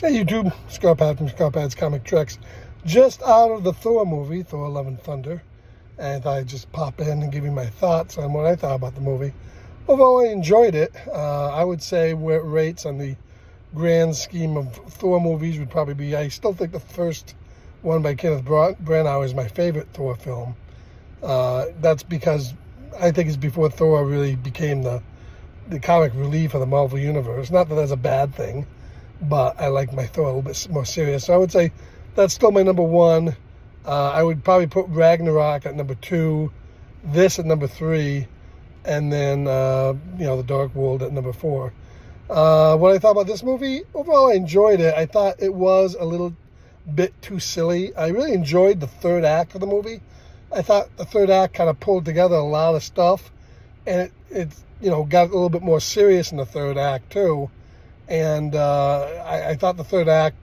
Hey YouTube, Scott Pat from Scott Pat's Comic Treks. Just out of the Thor movie, Thor Love and Thunder. And I'd just pop in and give you my thoughts on what I thought about the movie. Although I enjoyed it, I would say where it rates on the grand scheme of Thor movies would probably be, I still think the first one by Kenneth Branagh is my favorite Thor film. That's because I think it's before Thor really became the comic relief of the Marvel Universe. Not that that's a bad thing, but I like my Thor a little bit more serious. So I would say that's still my number one. I would probably put Ragnarok at number 2, this at number 3, and then, The Dark World at number 4. What I thought about this movie, overall I enjoyed it. I thought it was a little bit too silly. I really enjoyed the third act of the movie. I thought the third act kind of pulled together a lot of stuff, and it got a little bit more serious in the third act too. And I thought the third act,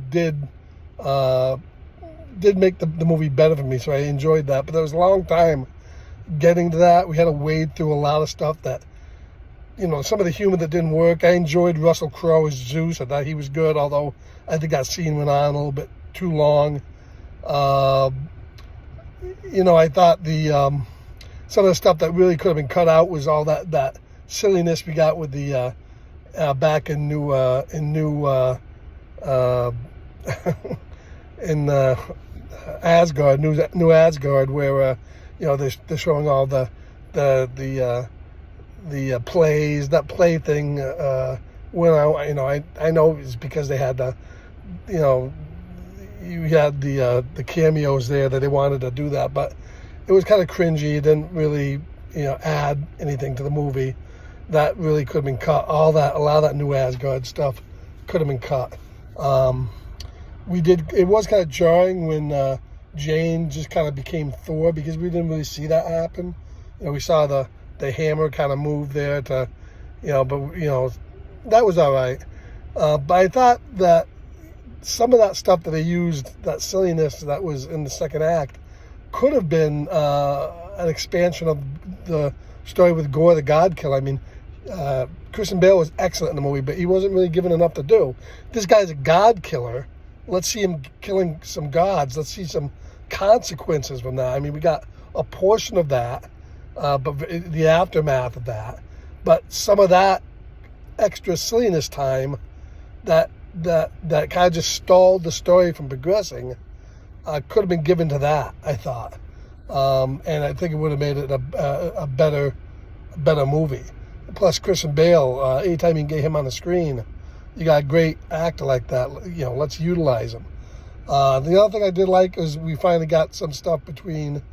did make the movie better for me, so I enjoyed that. But there was a long time getting to that. We had to wade through a lot of stuff that, some of the humor that didn't work. I enjoyed Russell Crowe as Zeus. I thought he was good, although I think that scene went on a little bit too long. I thought some of the stuff that really could have been cut out was all that silliness we got with the back in New Asgard, New Asgard, where they're showing all the plays. That play thing went out. I know it's because they had you had the cameos there that they wanted to do that, but it was kind of cringy. It didn't really add anything to the movie. That really could have been cut. A lot of that New Asgard stuff could have been cut. It was kind of jarring when Jane just kind of became Thor, because we didn't really see that happen. We saw the hammer kind of move there that was all right. But I thought that some of that stuff that they used, that silliness that was in the second act, could have been an expansion of the story with Gore the God Killer. I mean, Christian Bale was excellent in the movie, but he wasn't really given enough to do. This guy's a God killer. Let's see him killing some gods. Let's see some consequences from that. I mean, we got a portion of that, but the aftermath of that. But some of that extra silliness time that kind of just stalled the story from progressing could have been given to that, I thought. And I think it would have made it a better movie. Plus, Christian Bale, anytime you can get him on the screen, you got a great actor like that. Let's utilize him. The other thing I did like is we finally got some stuff between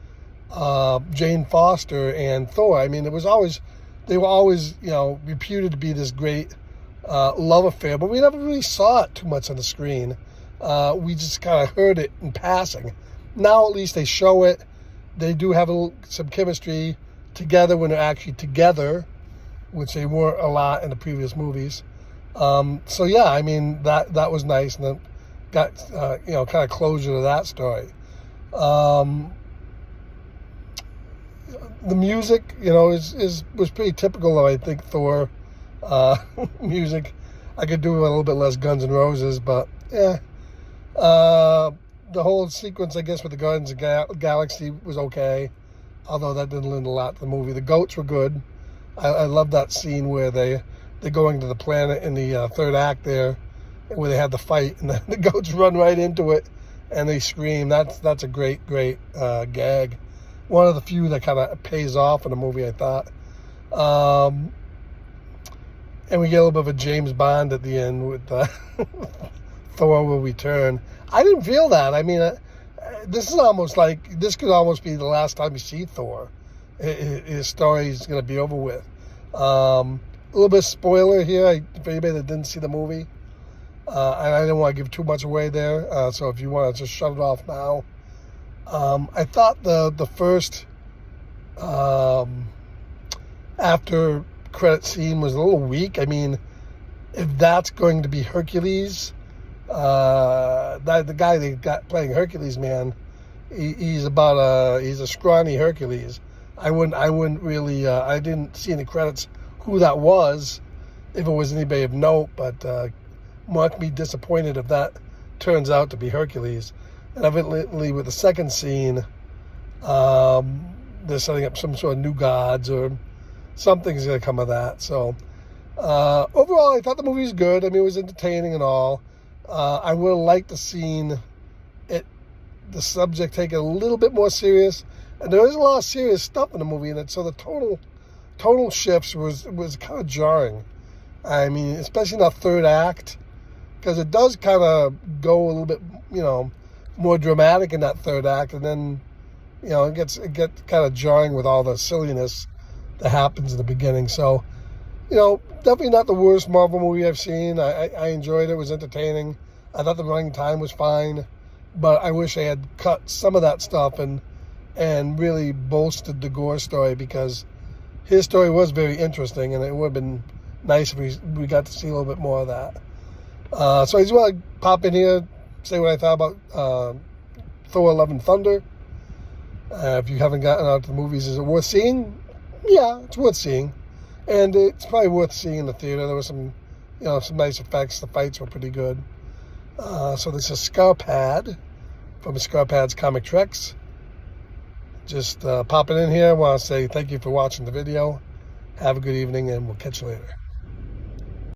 Jane Foster and Thor. I mean, they were always reputed to be this great love affair, but we never really saw it too much on the screen. We just kind of heard it in passing. Now at least they show it. They do have some chemistry together when they're actually together, which they weren't a lot in the previous movies. So yeah, I mean, that was nice, and then got kind of closure to that story. The music, was pretty typical of, I think, Thor music. I could do a little bit less Guns N' Roses, but yeah. The whole sequence, I guess, with the Guardians of the Galaxy was okay, although that didn't lend a lot to the movie. The goats were good. I love that scene where they're going to the planet in the third act there, where they had the fight, and the goats run right into it, and they scream. That's a great gag. One of the few that kind of pays off in the movie, I thought. And we get a little bit of a James Bond at the end with Thor Will Return. I didn't feel that. I mean, this could almost be the last time you see Thor. His story is going to be over with. A little bit of spoiler here for anybody that didn't see the movie. And I didn't want to give too much away there. So if you want to just shut it off now. I thought the first after credit scene was a little weak. I mean, if that's going to be Hercules, the guy they got playing Hercules, man, he's a scrawny Hercules. I wouldn't really, I didn't see any credits who that was, if it was anybody of note, but mark me disappointed if that turns out to be Hercules. And evidently with the second scene, they're setting up some sort of new gods or something's going to come of that. So overall, I thought the movie was good. I mean, it was entertaining and all. I would have liked to seen the subject taken a little bit more serious. And there is a lot of serious stuff in the movie in it, so the tonal shifts was kind of jarring. I mean, especially in the third act, because it does kind of go a little bit, more dramatic in that third act, and then, it gets kind of jarring with all the silliness that happens in the beginning. So, definitely not the worst Marvel movie I've seen. I enjoyed it. It was entertaining. I thought the running time was fine, but I wish I had cut some of that stuff and really bolstered the Gore story, because his story was very interesting, and it would have been nice if we got to see a little bit more of that. So I just want to pop in here, say what I thought about Thor: Love and Thunder. If you haven't gotten out to the movies, is it worth seeing? Yeah, it's worth seeing. And it's probably worth seeing in the theater. There was some nice effects. The fights were pretty good. So this is Scarpad from Scarpad's Comic Treks. Just popping in here. I want to say thank you for watching the video. Have a good evening, and we'll catch you later.